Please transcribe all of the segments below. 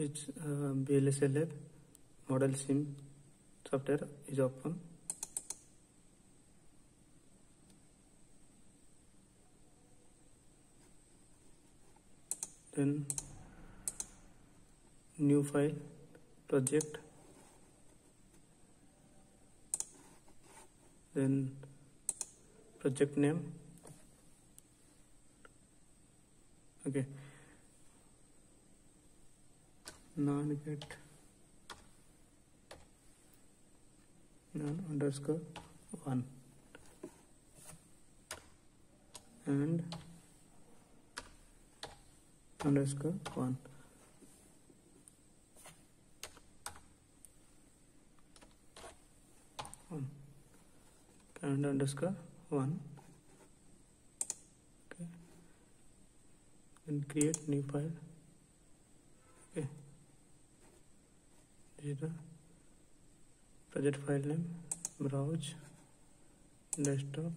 It's VLSI model sim software is open. Then new file, project, then project name. Okay, non-get non_1 and _1. And _1. Okay, then create new file. Okay, this is the project file name. Browse desktop,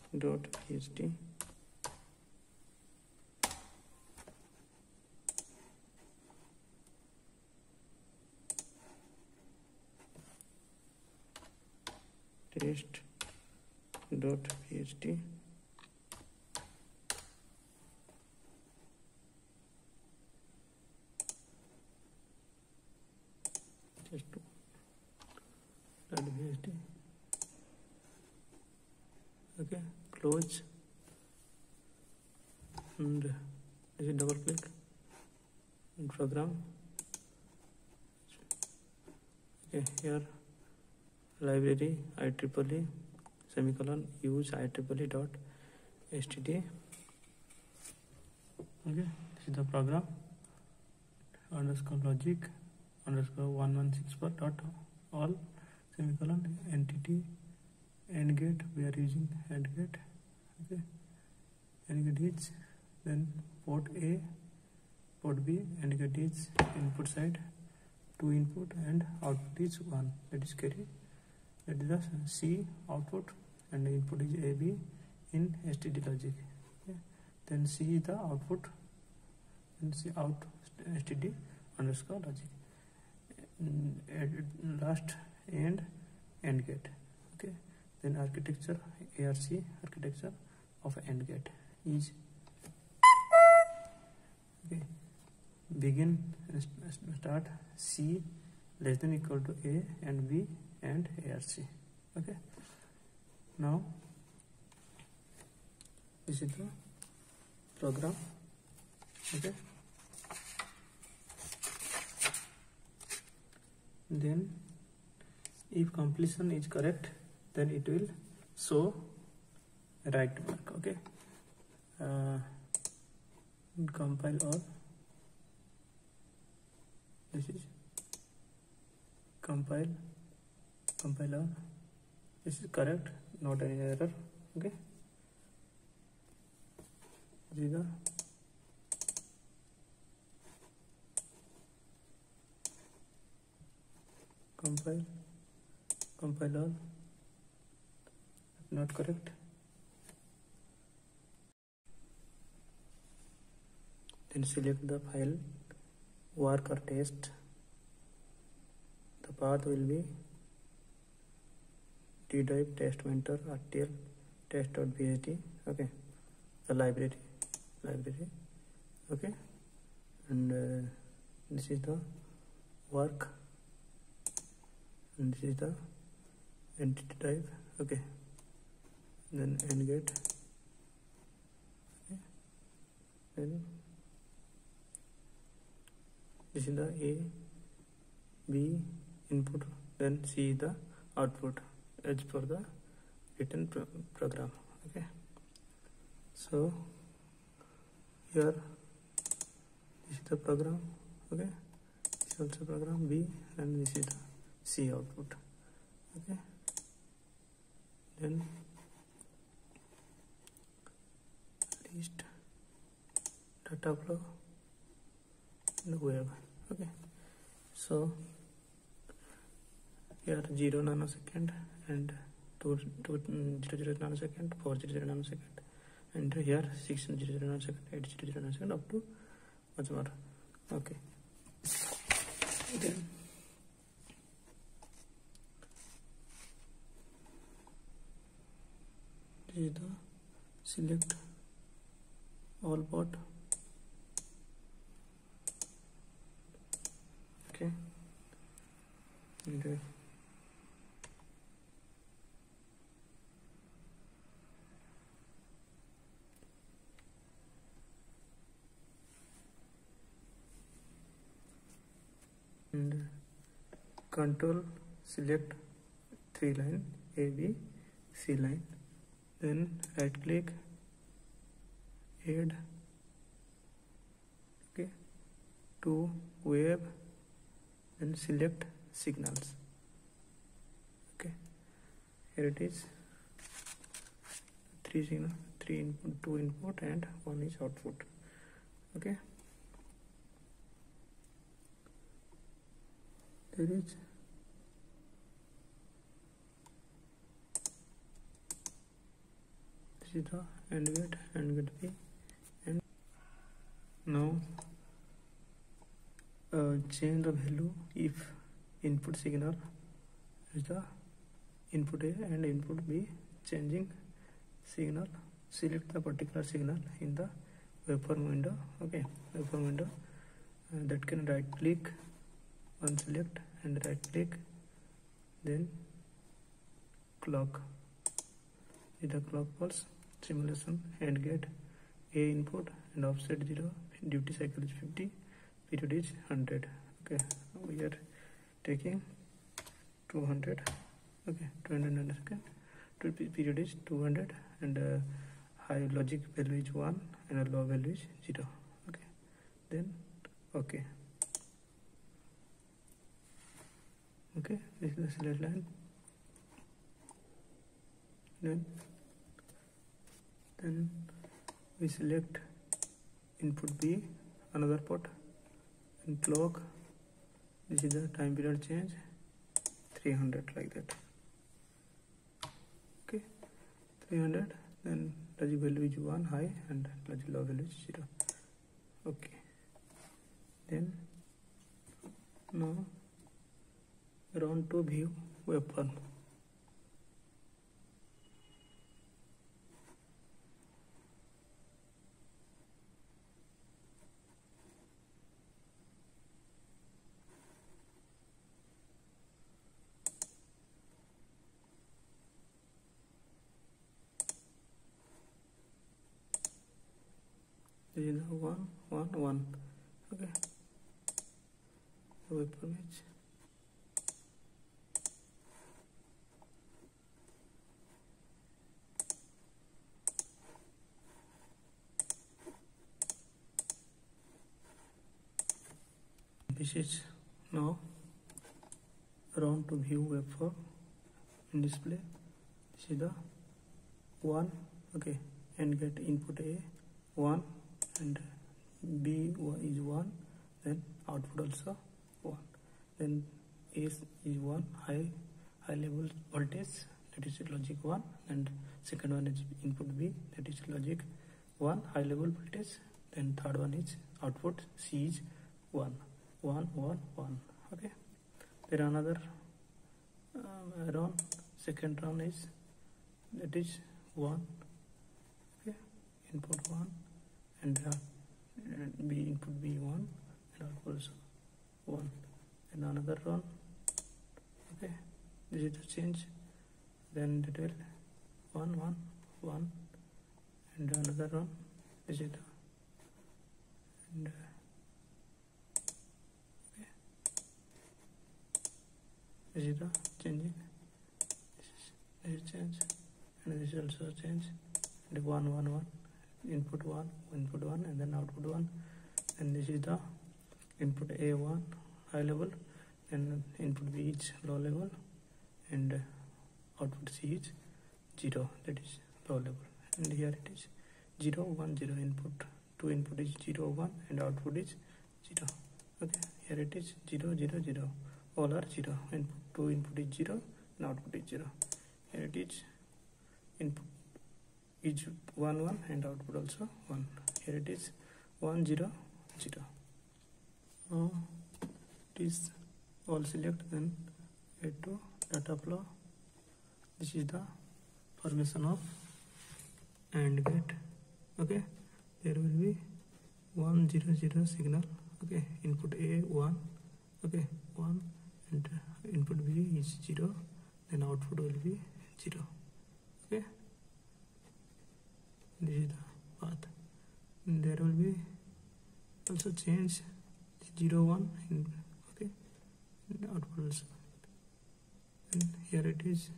test.php. test.php. test.php. Okay, close, and this is double click in program. Okay, here library IEEE semicolon use IEEE dot std. Okay, this is the program. Underscore logic underscore 1164 dot all semicolon entity AND gate. We are using AND gate. Okay, AND gate is then port A, port B. AND gate is input side, 2 input, and output is 1. That is carry. That is the C output, and the input is AB in STD logic. Okay. Then C is the output, and C out STD underscore logic. Last AND gate. Okay. Then architecture, ARC architecture of AND gate is okay. Begin and start C less than equal to A and B and ARC. Okay. Now this is the program. Okay. Then if completion is correct, then it will show right mark. Okay, compile all. This is compile all. This is correct, not any error. Okay, this is the compile all. Not correct. Then select the file work or test. The path will be tdive test mentor rtl test.bht. Okay, the library. Okay, and this is the work, and this is the entity type. Okay, then AND gate. Okay. Then this is the A, B input, then C is the output as per the written program. Okay, so here this is the program. Okay, this is also program B, and this is the C output. Okay, then list data flow in the web. Okay, so here 0 nanosecond and 200 nanosecond, 400 nanosecond, and here 600 nanosecond, 800 nanosecond, up to much more. Okay, then this is the select all port. Okay, and control select 3 line A, B, C line, then right click, add, okay, to wave, then select signals. Okay, here it is, 3 signal, 3 input, 2 input and 1 is output. Okay, there is this is the AND gate B, and now change the value if input signal is the input A and input B changing signal. Select the particular signal in the waveform window. Okay, waveform window, that can right click on select and right click, then clock with the clock pulse simulation AND gate A input and offset 0, duty cycle is 50, period is 100. Okay, we are taking 200. Okay, 200 nanosecond, period is 200, and high logic value is 1 and a low value is 0. Okay, then okay. Okay, this is the select line. Then we select input B, another port, and clock. This is the time period change, 300, like that. Okay, 300. Then logic value is 1 high and logic low value is 0. Okay, then now round to view waveform. This is the 1, 1, 1. Okay, the waveform is this is now round to view waveform in display. This is the 1. Okay, and get input A 1 and B is 1, then output also 1, then A is 1 high level voltage, that is logic 1, and second one is input B, that is logic 1 high level voltage, then third one is output C is 1, 1, 1, 1. Okay, there another round, second round is, that is 1. Okay, input 1 and B input B 1 and output also 1, and another run. Okay, this is the change, then detail 1, 1, 1, and another run. This is the, and okay, this is the changing, this is change, and this is also change, and 1, 1, 1, input 1, and then output 1, and this is the input A1 high level, and input B is low level, and output C is 0, that is low level, and here it is 0, 1, 0. Input is 0, 1, and output is 0. Okay, here it is 0, 0, 0, all are 0 input. 2 input is 0 and output is 0. Here it is input is 1 1 and output also 1. Here it is 1 0 0. Now it is all select, then add to data flow. This is the formation of AND gate. Okay, there will be 1 0 0 signal. Okay, input A 1, okay 1, and input B is 0, then output will be 0. Okay, this is the path. And there will be also change 0 1 in, okay, and output also. And here it is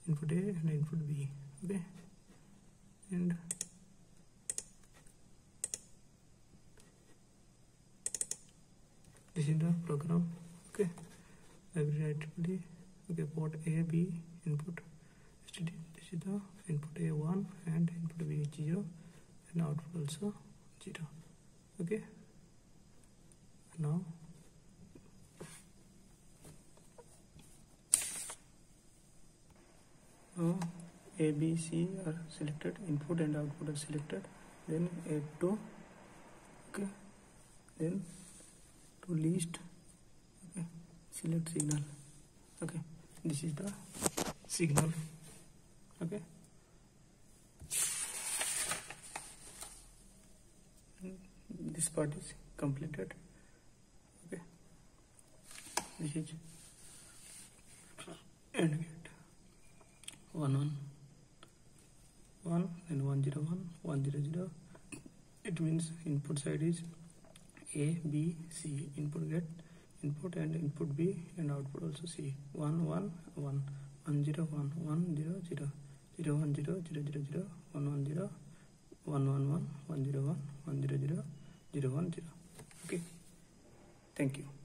input A and input B. Okay, and this is the program. Okay, I will write it. Okay, port A B input STD. This is the input A 1 and input B 0 and output also 0. Okay, now A, B, C are selected, input and output are selected, then add to, okay, then to list, okay, select signal. Okay, this is the signal. Okay, this part is completed. Okay, this is AND gate. 1 1 1 and 1 0 1 1 0 0. It means input side is A B C. Input get input and input B and output also C. 1 1 1 1 0 1 1 0 0 0 1 0 0 0 0 1 1 0 1 1 1 1 0 1 1 0 0 0 1 0. Okay, thank you.